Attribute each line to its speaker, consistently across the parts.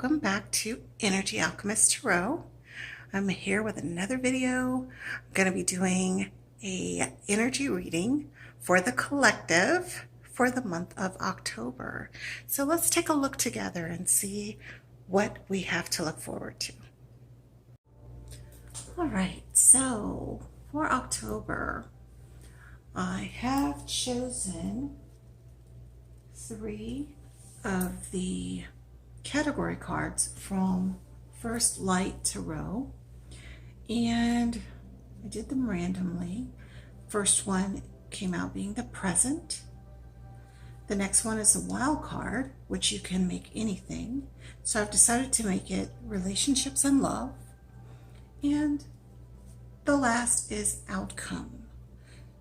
Speaker 1: welcome back to Energy Alchemist Tarot. I'm here with another video. I'm going to be doing a energy reading for the collective for the month of October. So let's take a look together and see what we have to look forward to. All right, so for October, I have chosen 3 of the category cards from First Light Tarot, and I did them randomly. First one came out being the present. The next one is a wild card, which you can make anything. So I've decided to make it relationships and love. And the last is outcome.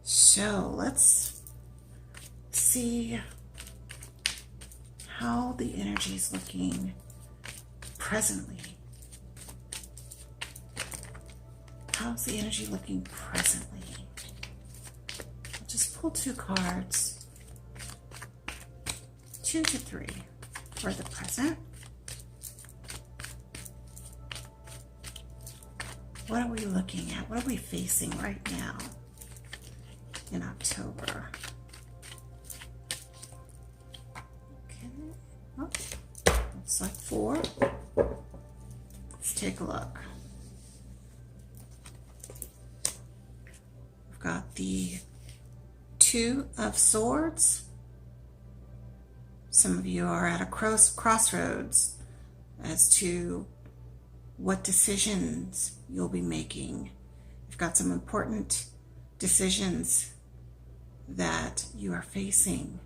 Speaker 1: So let's see how the energy is looking presently. How's the energy looking presently? I'll just pull 2 cards, 2 to 3 for the present. What are we looking at? What are we facing right now in October? Looks like 4. Let's take a look. We've got the 2 of Swords. Some of you are at a crossroads as to what decisions you'll be making. You've got some important decisions that you are facing.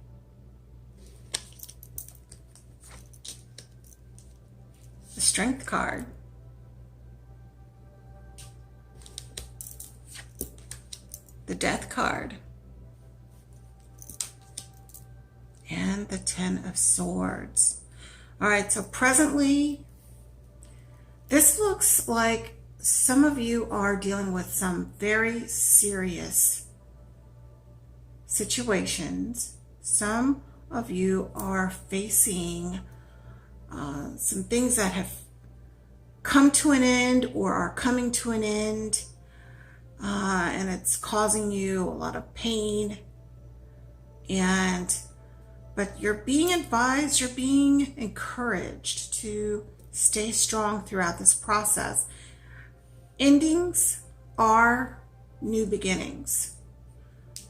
Speaker 1: The Strength card. The Death card. And the 10 of Swords. All right, so presently, this looks like some of you are dealing with some very serious situations. Some of you are facing some things that have come to an end or are coming to an end, and it's causing you a lot of pain. But you're being advised, you're being encouraged to stay strong throughout this process. Endings are new beginnings.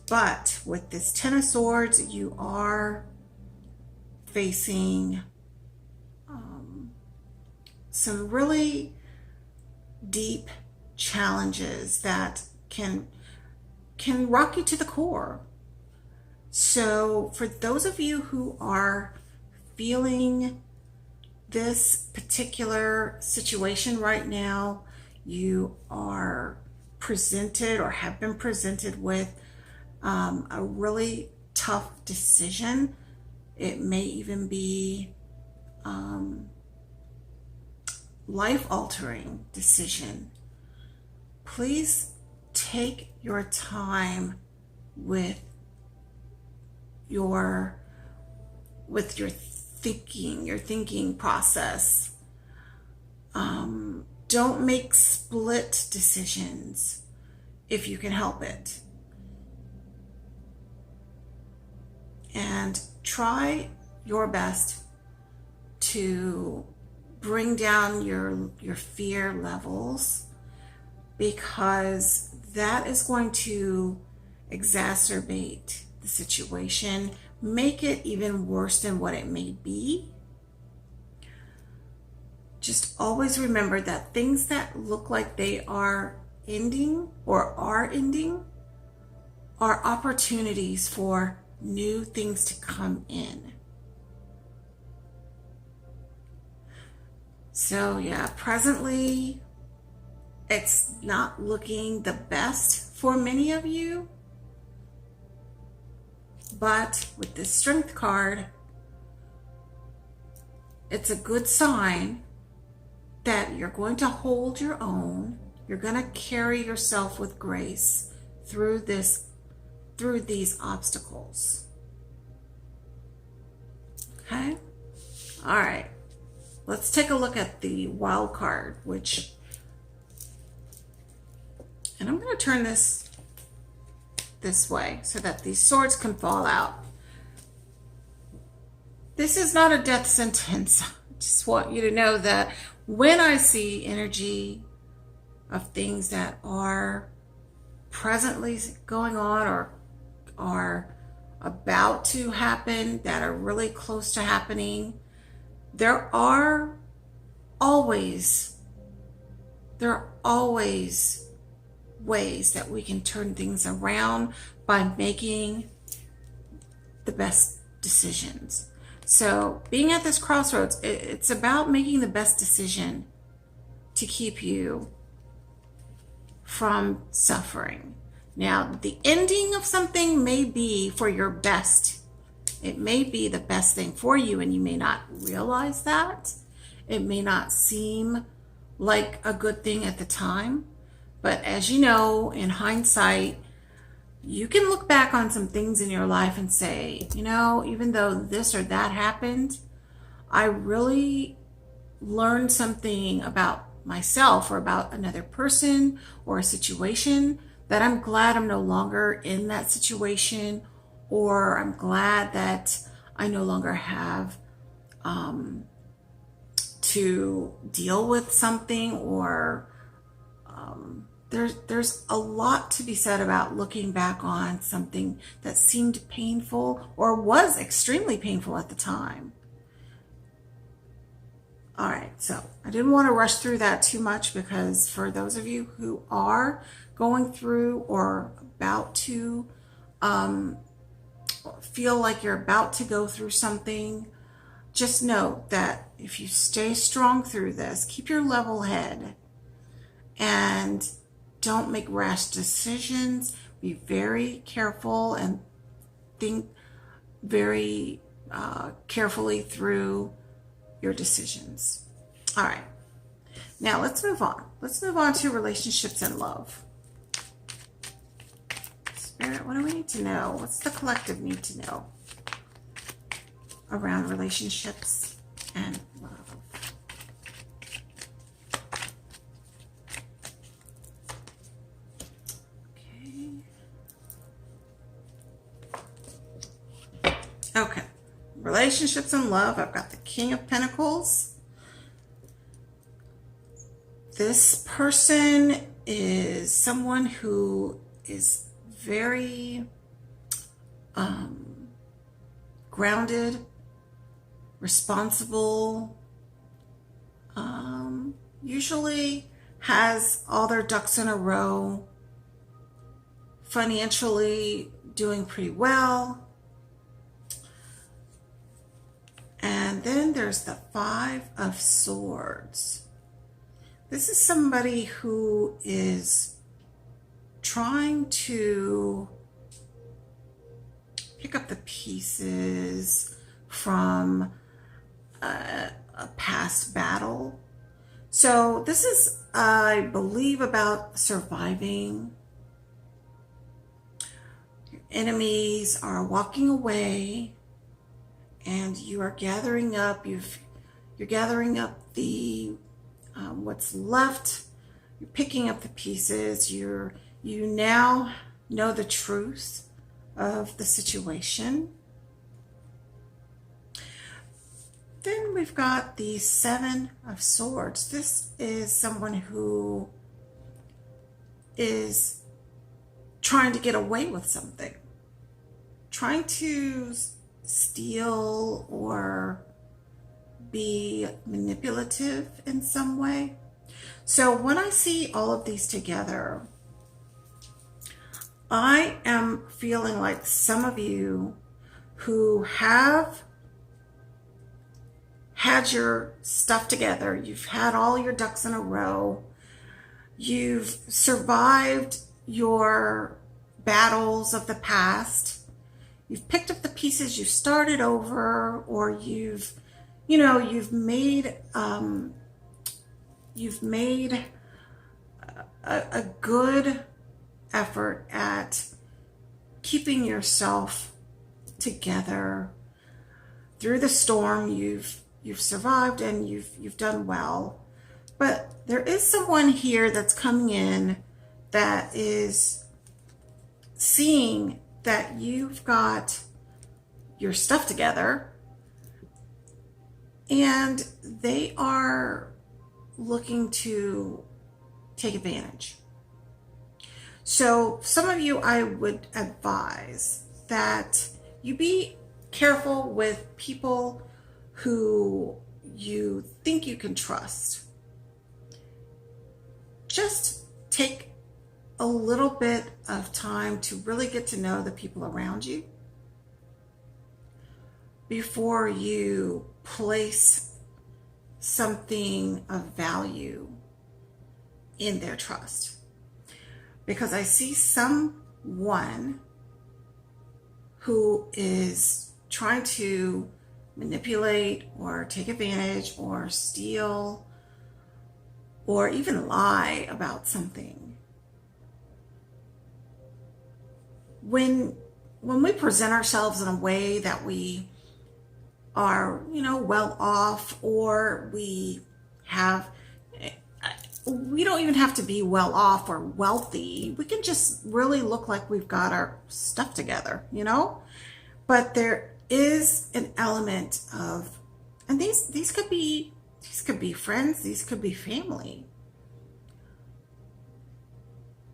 Speaker 1: But with this 10 of Swords, you are facing some really deep challenges that can rock you to the core. So for those of you who are feeling this particular situation right now, you are presented or have been presented with a really tough decision. It may even be life-altering decision. Please take your time with your thinking process. Don't make split decisions if you can help it. And try your best to bring down your fear levels, because that is going to exacerbate the situation, make it even worse than what it may be. Just always remember that things that look like they are ending or are ending are opportunities for new things to come in. So yeah, presently it's not looking the best for many of you, but with this Strength card, it's a good sign that you're going to hold your own. You're going to carry yourself with grace through these obstacles. Okay? All right. let's take a look at the wild card, and I'm going to turn this way so that these swords can fall out. This is not a death sentence. I just want you to know that when I see energy of things that are presently going on or are about to happen, that are really close to happening, there are always ways that we can turn things around by making the best decisions. So being at this crossroads, it's about making the best decision to keep you from suffering. Now, the ending of something may be for your best. It may be the best thing for you, and you may not realize that. It may not seem like a good thing at the time. But as you know, in hindsight, you can look back on some things in your life and say, you know, even though this or that happened, I really learned something about myself or about another person or a situation that I'm glad I'm no longer in that situation, or I'm glad that I no longer have to deal with something, or there's a lot to be said about looking back on something that seemed painful or was extremely painful at the time. All right, so I didn't want to rush through that too much, because for those of you who are going through or about to feel like you're about to go through something, just know that if you stay strong through this, keep your level head, and don't make rash decisions. Be very careful and think very carefully through your decisions. All right, now let's move on. Let's move on to relationships and love. Spirit, what do we need to know? What's the collective need to know around relationships and love? Okay, relationships and love. I've got the King of Pentacles. This person is someone who is very grounded, responsible, usually has all their ducks in a row, financially doing pretty well. And then there's the Five of Swords. This is somebody who is trying to pick up the pieces from a past battle. So this is, I believe, about surviving. Your enemies are walking away, and you are gathering up. You're gathering up the what's left. You're picking up the pieces. You now know the truth of the situation. Then we've got the Seven of Swords. This is someone who is trying to get away with something, trying to steal or be manipulative in some way. So when I see all of these together, I am feeling like some of you who have had your stuff together, you've had all your ducks in a row, you've survived your battles of the past, you've picked up the pieces, you've started over, or you've made a good effort at keeping yourself together through the storm. You've you've survived and you've done well. But there is someone here that's coming in that is seeing that you've got your stuff together, and they are looking to take advantage. So some of you, I would advise that you be careful with people who you think you can trust. Just take a little bit of time to really get to know the people around you before you place something of value in their trust. Because I see someone who is trying to manipulate or take advantage or steal or even lie about something. When we present ourselves in a way that we are, well off, or we don't even have to be well off or wealthy. We can just really look like we've got our stuff together, But there is an element of, and these could be friends, these could be family,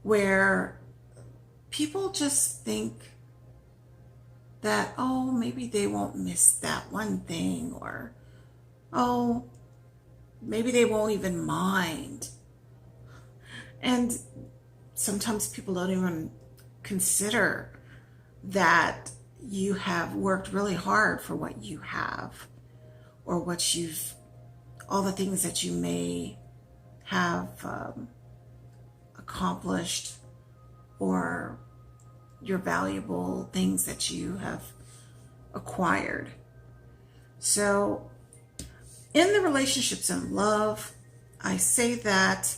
Speaker 1: where people just think that, oh, maybe they won't miss that one thing, or, oh, maybe they won't even mind. And sometimes people don't even consider that you have worked really hard for what you have, or all the things that you may have accomplished, or your valuable things that you have acquired. So in the relationships and love, I say that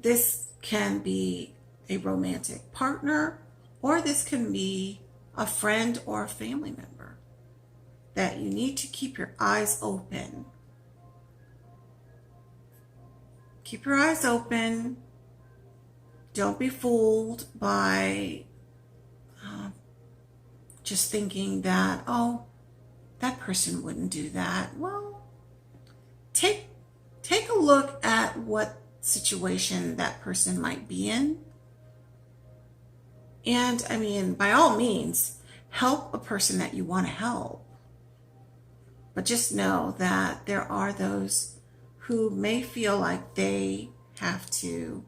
Speaker 1: this can be a romantic partner, or this can be a friend or a family member, that you need to keep your eyes open. Keep your eyes open. Don't be fooled by just thinking that, oh, that person wouldn't do that. Well, take a look at what situation that person might be in. And I mean, by all means, help a person that you want to help. But just know that there are those who may feel like they have to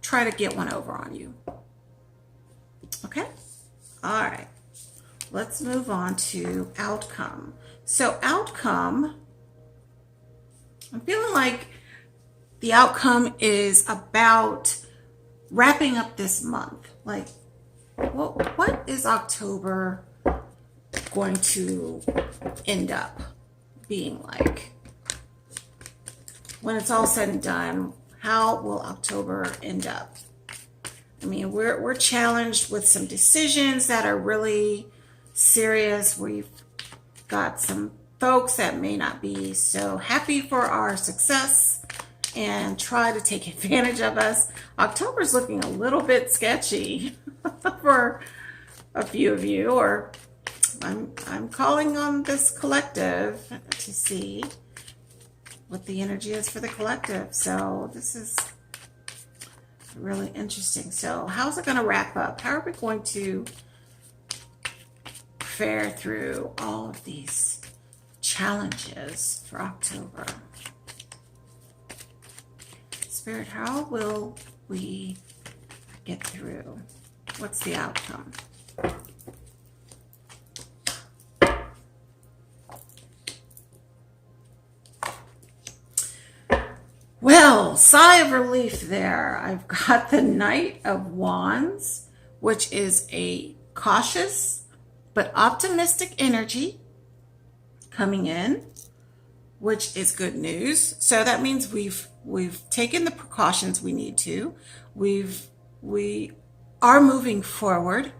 Speaker 1: try to get one over on you. Okay? All right. Let's move on to outcome. So outcome, I'm feeling like the outcome is about wrapping up this month. Like, well, what is October going to end up being like? When it's all said and done, how will October end up? I mean, we're challenged with some decisions that are really serious. We've got some folks that may not be so happy for our success and try to take advantage of us. October's looking a little bit sketchy for a few of you, or I'm calling on this collective to see what the energy is for the collective. So this is really interesting. So how's it going to wrap up? How are we going to fare through all of these challenges for October? Spirit, how will we get through? What's the outcome? Well, sigh of relief there. I've got the Knight of Wands, which is a cautious but optimistic energy coming in, which is good news. So that means we've taken the precautions we need to. We are moving forward.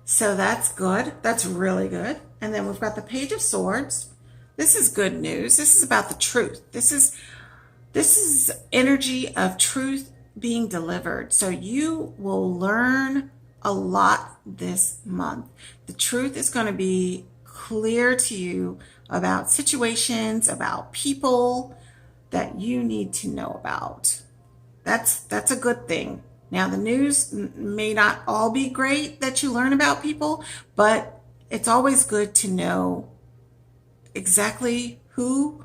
Speaker 1: So that's good. That's really good. And then we've got the Page of Swords, This is good news. This is about the truth. This is energy of truth being delivered. So you will learn a lot this month. The truth is going to be clear to you about situations, about people that you need to know about. That's a good thing. Now, the news may not all be great that you learn about people, but it's always good to know exactly who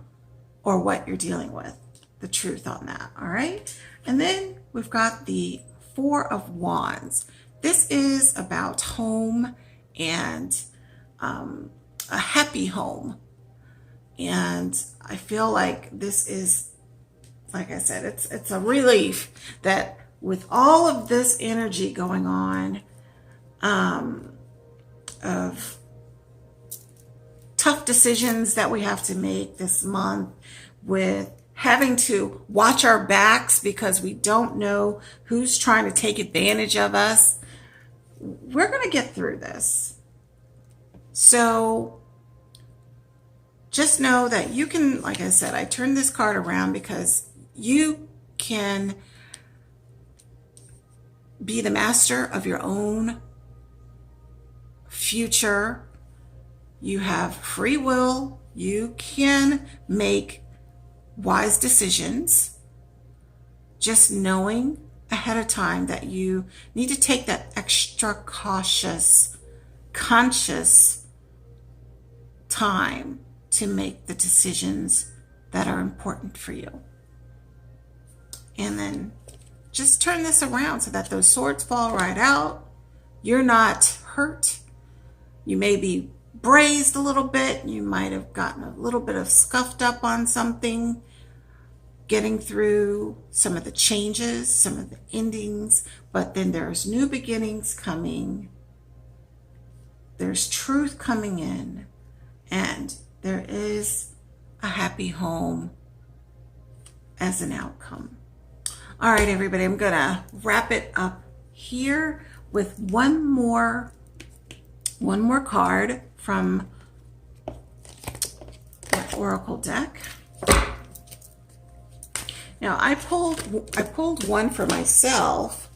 Speaker 1: or what you're dealing with, the truth on that, all right? And then we've got the Four of Wands. This is about home and a happy home. And I feel like this is, like I said, it's a relief that with all of this energy going on of tough decisions that we have to make this month, with having to watch our backs because we don't know who's trying to take advantage of us, we're going to get through this. So just know that you can, like I said, I turned this card around because you can be the master of your own future. You have free will. You can make wise decisions. Just knowing ahead of time that you need to take that extra cautious, conscious time to make the decisions that are important for you. And then just turn this around so that those swords fall right out. You're not hurt. You may be brazed a little bit. You might have gotten a little bit of scuffed up on something, getting through some of the changes, some of the endings, but then there's new beginnings coming. There's truth coming in, and there is a happy home as an outcome. All right, everybody, I'm going to wrap it up here with one more card from the Oracle deck. Now, I pulled one for myself,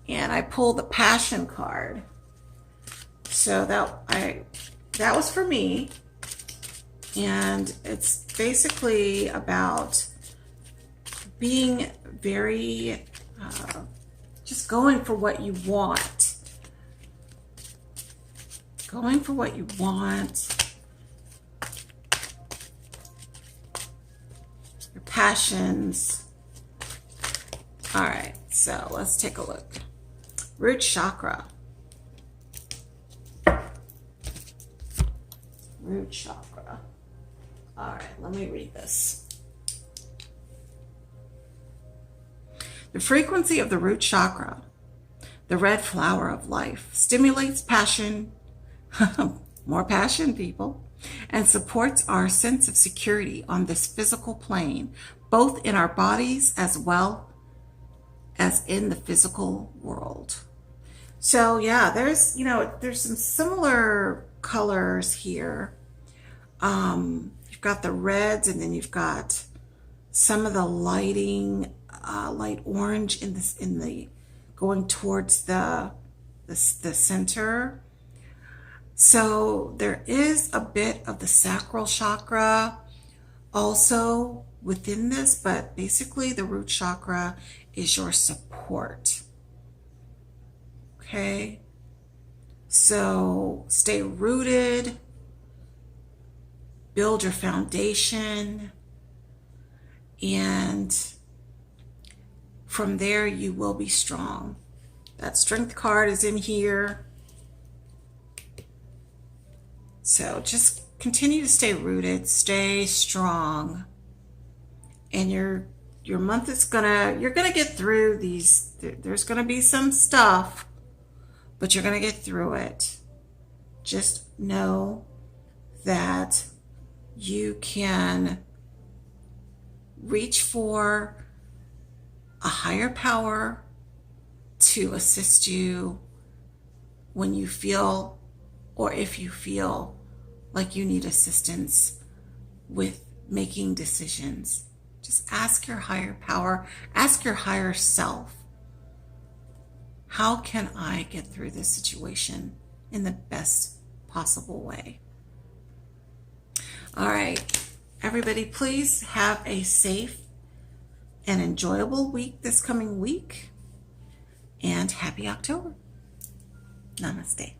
Speaker 1: and I pulled the Passion card. So that was for me, and it's basically about being very just going for what you want. Going for what you want. Your passions. All right, so let's take a look. Root chakra. Root chakra. All right, let me read this. The frequency of the root chakra, the red flower of life, stimulates passion, more passion, people, and supports our sense of security on this physical plane, both in our bodies as well as in the physical world. So yeah, there's some similar colors here. You've got the reds, and then you've got some of the lighting, light orange in the going towards the center. So there is a bit of the sacral chakra also within this, but basically the root chakra is your support. Okay, so stay rooted, build your foundation, and from there you will be strong. That strength card is in here. So just continue to stay rooted, stay strong, and your month is you're gonna get through these. There's gonna be some stuff, but you're gonna get through it. Just know that you can reach for a higher power to assist you when you feel, or if you feel like you need assistance with making decisions. Just ask your higher power, ask your higher self, how can I get through this situation in the best possible way? All right, everybody, please have a safe and enjoyable week this coming week, and happy October. Namaste.